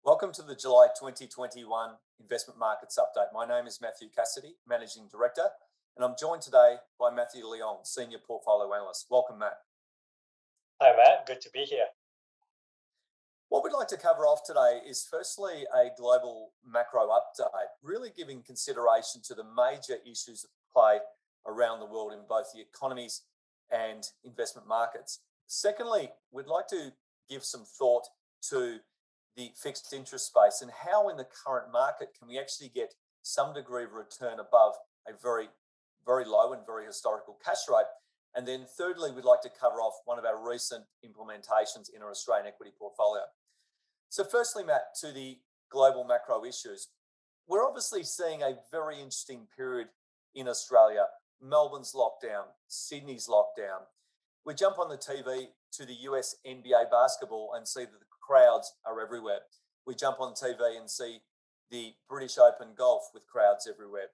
Welcome to the July 2021 Investment Markets Update. My name is Mathew Cassidy, Managing Director, and I'm joined today by Matthew Leong, Senior Portfolio Analyst. Welcome, Matt. Hi, Matt. Good to be here. What we'd like to cover off today is firstly a global macro update, really giving consideration to the major issues at play around the world in both the economies and investment markets. Secondly, we'd like to give some thought to the fixed interest space and how in the current market can we actually get some degree of return above a very, very low and very historical cash rate. And then thirdly, we'd like to cover off one of our recent implementations in our Australian equity portfolio. So firstly, Matt, to the global macro issues, we're obviously seeing a very interesting period in Australia. Melbourne's lockdown, Sydney's lockdown. We jump on the TV to the US NBA basketball and see that the crowds are everywhere. We jump on TV and see the British Open golf with crowds everywhere.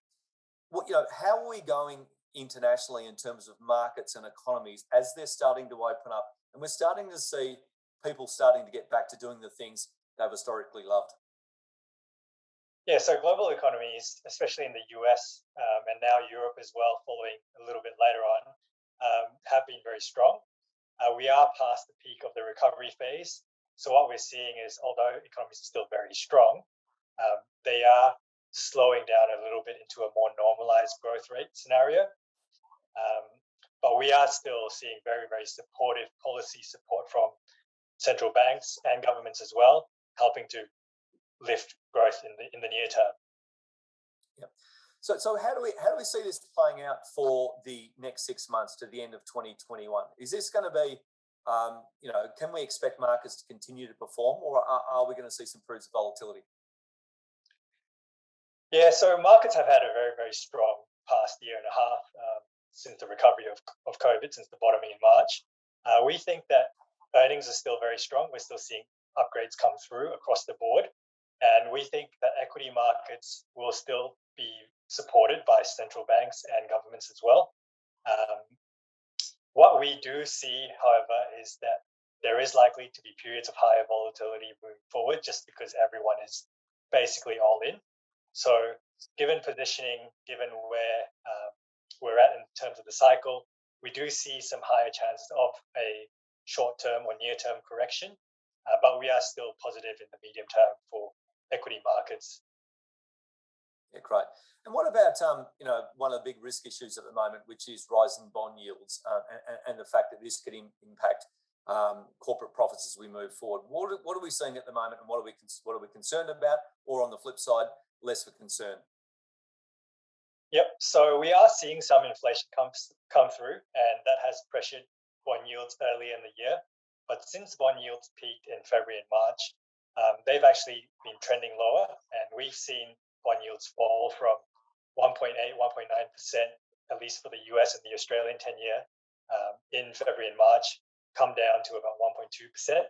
How are we going internationally in terms of markets and economies as they're starting to open up? And we're starting to see people starting to get back to doing the things they've historically loved. Yeah, so global economies, especially in the US and now Europe as well, following a little bit later on, have been very strong. We are past the peak of the recovery phase. So what we're seeing is, although economies are still very strong, they are slowing down a little bit into a more normalized growth rate scenario. But we are still seeing very, very supportive policy support from central banks and governments as well, helping to lift growth in the near term. Yeah. So how do we see this playing out for the next 6 months to the end of 2021? Is this going to be can we expect markets to continue to perform, or are we going to see some periods of volatility? Yeah, so markets have had a very, very strong past year and a half since the recovery of COVID, since the bottoming in March. We think that earnings are still very strong. We're still seeing upgrades come through across the board. And we think that equity markets will still be supported by central banks and governments as well. What we do see, however, is that there is likely to be periods of higher volatility moving forward just because everyone is basically all in. So given positioning, given where we're at in terms of the cycle, we do see some higher chances of a short-term or near-term correction, but we are still positive in the medium term for equity markets. Yeah, great. And what about one of the big risk issues at the moment, which is rising bond yields and the fact that this could impact corporate profits as we move forward? What are we seeing at the moment, and what are we concerned about, or on the flip side, less of concern? Yep. So we are seeing some inflation come through, and that has pressured bond yields early in the year. But since bond yields peaked in February and March, they've actually been trending lower, and we've seen bond yields fall from 1.8, 1.9%, at least for the US and the Australian 10-year in February and March, come down to about 1.2%.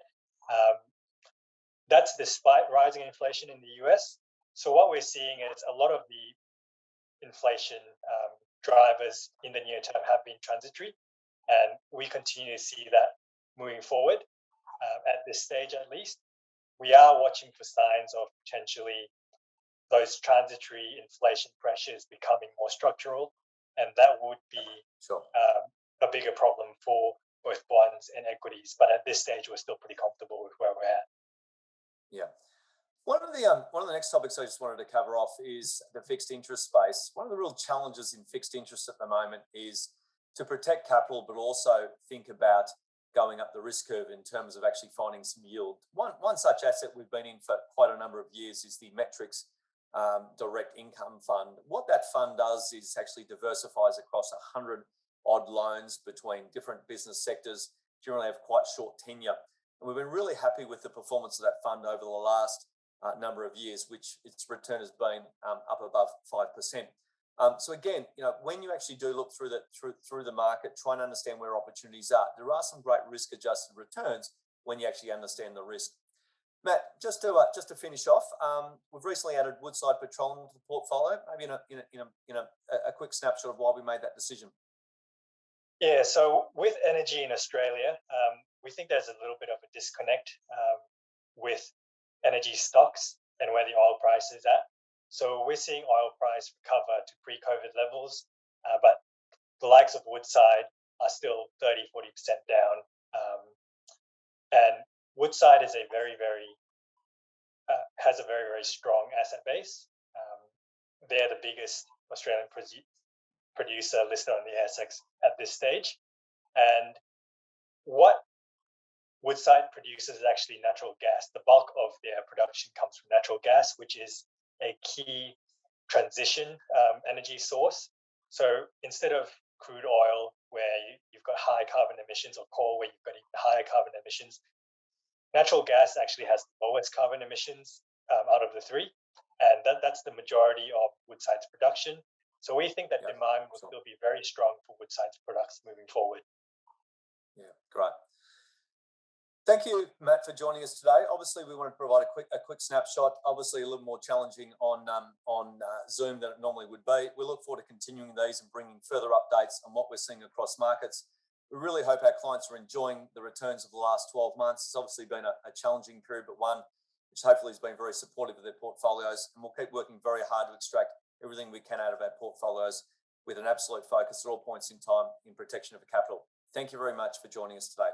That's despite rising inflation in the US. So what we're seeing is a lot of the inflation drivers in the near term have been transitory, and we continue to see that moving forward. At this stage, at least, we are watching for signs of potentially those transitory inflation pressures becoming more structural, and that would be a bigger problem for both bonds and equities. But at this stage, we're still pretty comfortable with where we're at. Yeah. One of the next topics I just wanted to cover off is the fixed interest space. One of the real challenges in fixed interest at the moment is to protect capital, but also think about going up the risk curve in terms of actually finding some yield. One such asset we've been in for quite a number of years is the Metrics Direct Income Fund. What that fund does is actually diversifies across 100 odd loans between different business sectors, generally have quite short tenure. And we've been really happy with the performance of that fund over the last number of years, which its return has been up above 5%. So again, when you actually do look through the market, try and understand where opportunities are. There are some great risk-adjusted returns when you actually understand the risk. Matt, just to finish off, we've recently added Woodside Petroleum to the portfolio. Maybe in a quick snapshot of why we made that decision. Yeah, so with energy in Australia, we think there's a little bit of a disconnect with energy stocks and where the oil price is at. So we're seeing oil price recover to pre-COVID levels, but the likes of Woodside are still 30-40% down. And Woodside is has a very, very strong asset base. They're the biggest Australian producer listed on the ASX at this stage. And what Woodside produces is actually natural gas. The bulk of their production comes from natural gas, which is a key transition energy source. So instead of crude oil, where you've got high carbon emissions, or coal, where you've got even higher carbon emissions, natural gas actually has the lowest carbon emissions out of the three. And that's the majority of Woodside's production. So we think that demand will still be very strong for Woodside's products moving forward. Yeah, great. Thank you, Matt, for joining us today. Obviously, we want to provide a quick snapshot. Obviously, a little more challenging on Zoom than it normally would be. We look forward to continuing these and bringing further updates on what we're seeing across markets. We really hope our clients are enjoying the returns of the last 12 months. It's obviously been a challenging period, but one which hopefully has been very supportive of their portfolios. And we'll keep working very hard to extract everything we can out of our portfolios with an absolute focus at all points in time in protection of the capital. Thank you very much for joining us today.